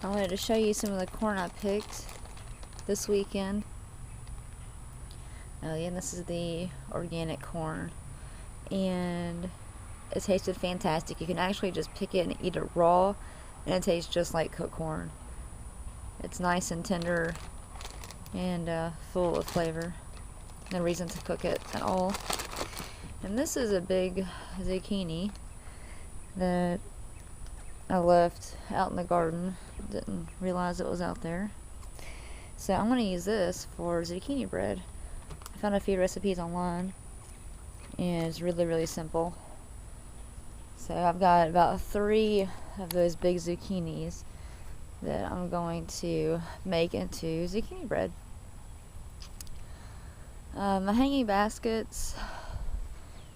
I wanted to show you some of the corn I picked this weekend. Oh yeah, this is the organic corn, and it tasted fantastic. You can actually just pick it and eat it raw, and it tastes just like cooked corn. It's nice and tender and full of flavor. No reason to cook it at all. And this is a big zucchini that I left out in the garden. Didn't realize it was out there. So I'm going to use this for zucchini bread. I found a few recipes online, and it's really simple. So I've got about 3 of those big zucchinis that I'm going to make into zucchini bread. My hanging baskets,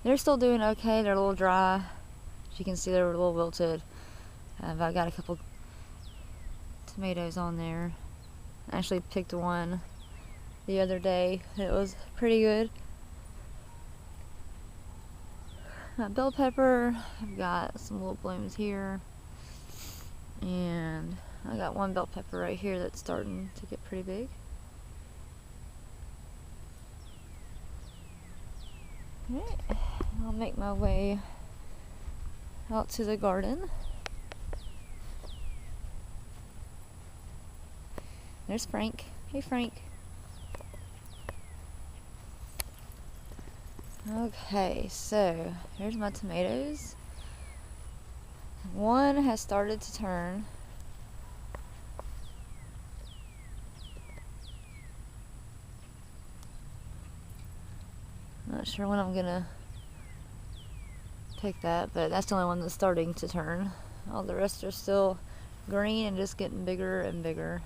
they're still doing okay. They're a little dry. As you can see, they're a little wilted. I've got a couple tomatoes on there. I actually picked one the other day. It was pretty good. Bell pepper, I've got some little blooms here, and I got one bell pepper right here that's starting to get pretty big. Alright, I'll make my way out to the garden. There's Frank. Hey Frank. Okay, so here's my tomatoes. One has started to turn. Not sure when I'm gonna pick that, but that's the only one that's starting to turn. All the rest are still green and just getting bigger and bigger.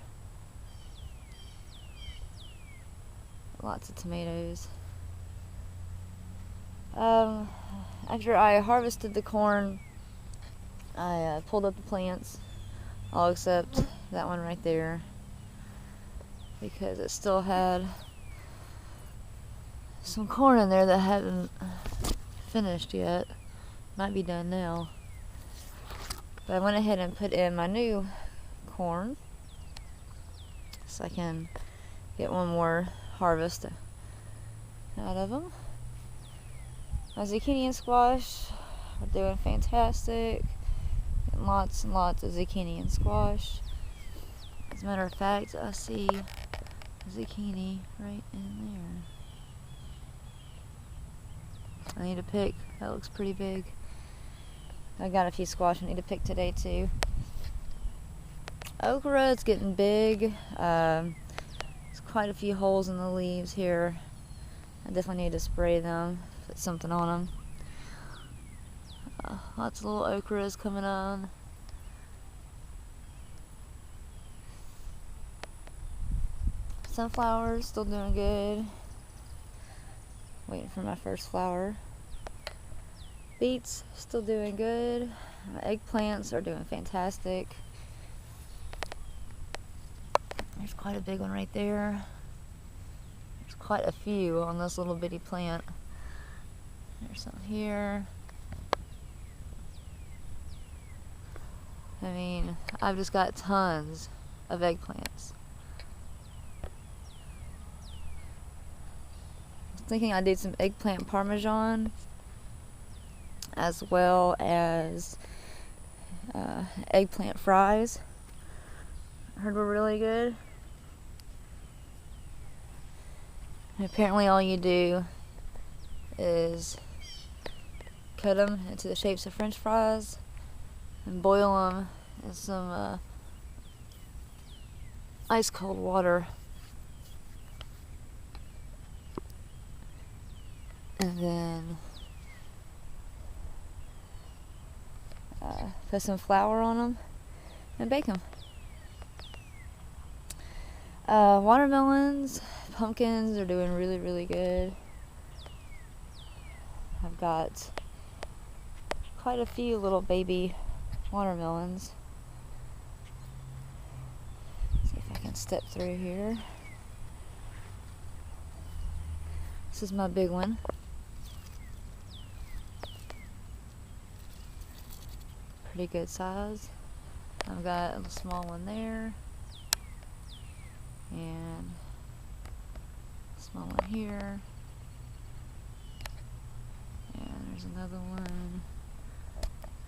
Lots of tomatoes. After I harvested the corn, I pulled up the plants, all except that one right there, because it still had some corn in there that hadn't finished yet. Might be done now. But I went ahead and put in my new corn so I can get one more harvest out of them. My zucchini and squash are doing fantastic. Getting lots and lots of zucchini and squash. As a matter of fact, I see a zucchini right in there. I need to pick. That looks pretty big. I got a few squash I need to pick today too. Okra is getting big. There's quite a few holes in the leaves here. I definitely need to spray them, put something on them. Lots of little okras coming on. Sunflowers still doing good. Waiting for my first flower. Beets still doing good. Eggplants are doing fantastic. There's quite a big one right there. There's quite a few on this little bitty plant. There's some here. I mean, I've just got tons of eggplants. I was thinking I did some eggplant parmesan, as well as eggplant fries. I heard were really good. And apparently all you do is cut them into the shapes of French fries and boil them in some ice cold water, and then put some flour on them and bake them. Watermelons, pumpkins are doing really good. I've got quite a few little baby watermelons. Let's see if I can step through here. This is my big one. Pretty good size. I've got a small one there, and a small one here, and there's another one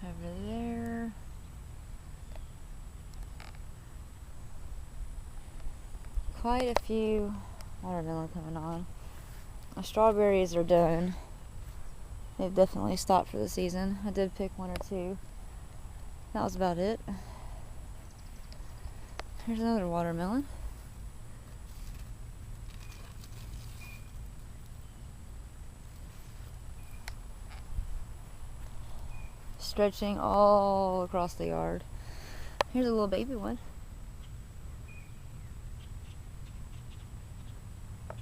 over there. Quite a few watermelon coming on. My strawberries are done. They've definitely stopped for the season. I did pick one or two. That was about it. Here's another watermelon. Stretching all across the yard. Here's a little baby one. I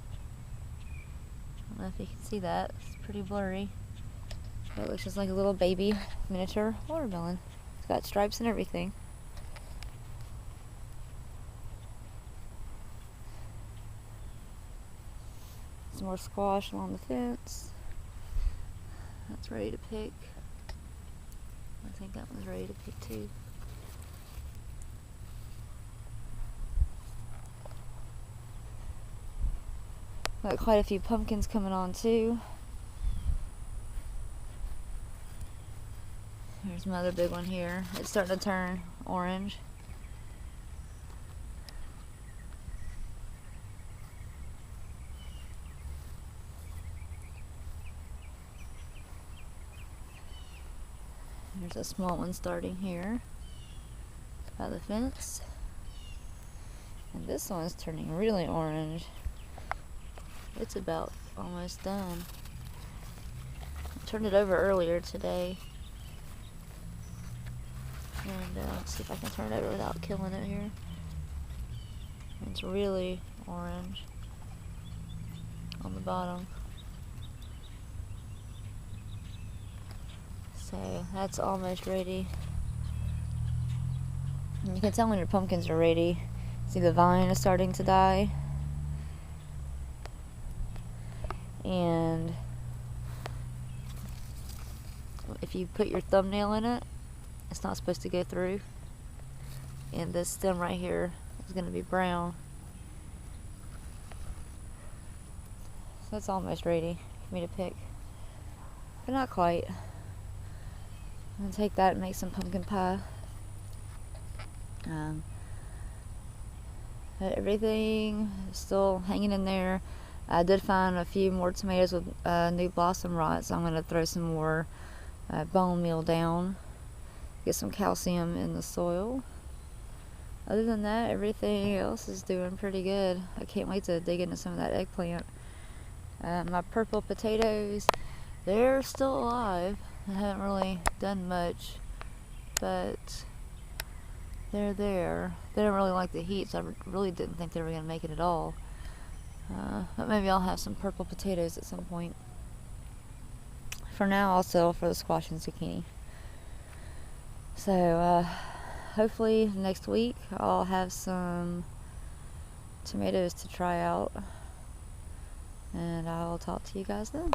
don't know if you can see that. It's pretty blurry. But it looks just like a little baby miniature watermelon. It's got stripes and everything. Some more squash along the fence. That's ready to pick. I think that one's ready to pick too. Got quite a few pumpkins coming on too. There's another big one here. It's starting to turn orange. There's a small one starting here by the fence. And this one's turning really orange. It's about almost done. I turned it over earlier today. And let's see if I can turn it over without killing it here. It's really orange on the bottom. So that's almost ready. And you can tell when your pumpkins are ready. See, the vine is starting to die. And if you put your thumbnail in it, it's not supposed to go through. And this stem right here is going to be brown. So that's almost ready for me to pick. But not quite. I'm going to take that and make some pumpkin pie. But everything is still hanging in there. I did find a few more tomatoes with new blossom rot, so I'm going to throw some more bone meal down. Get some calcium in the soil. Other than that, everything else is doing pretty good. I can't wait to dig into some of that eggplant. My purple potatoes, they're still alive. I haven't really done much, but they're there. They don't really like the heat, so I really didn't think they were going to make it at all. But maybe I'll have some purple potatoes at some point. For now, I'll settle for the squash and zucchini. So, hopefully next week I'll have some tomatoes to try out. And I'll talk to you guys then.